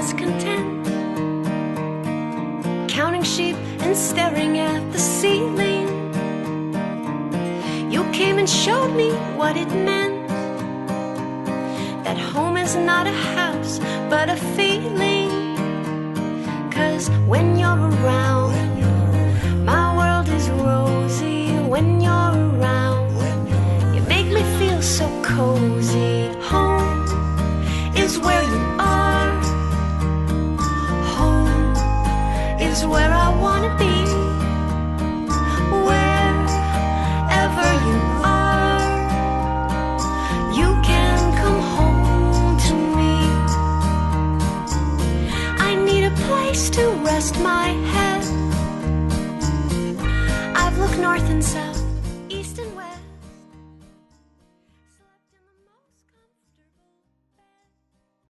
was content, counting sheep and staring at the ceiling. You came and showed me what it meant, that home is not a house but a feeling. 'Cause when you're around, my world is rosy. When you're around, you make me feel so cozy. Home is where you are. Home is where I wanna be. Wherever you are, you can come home to me. I need a place to rest my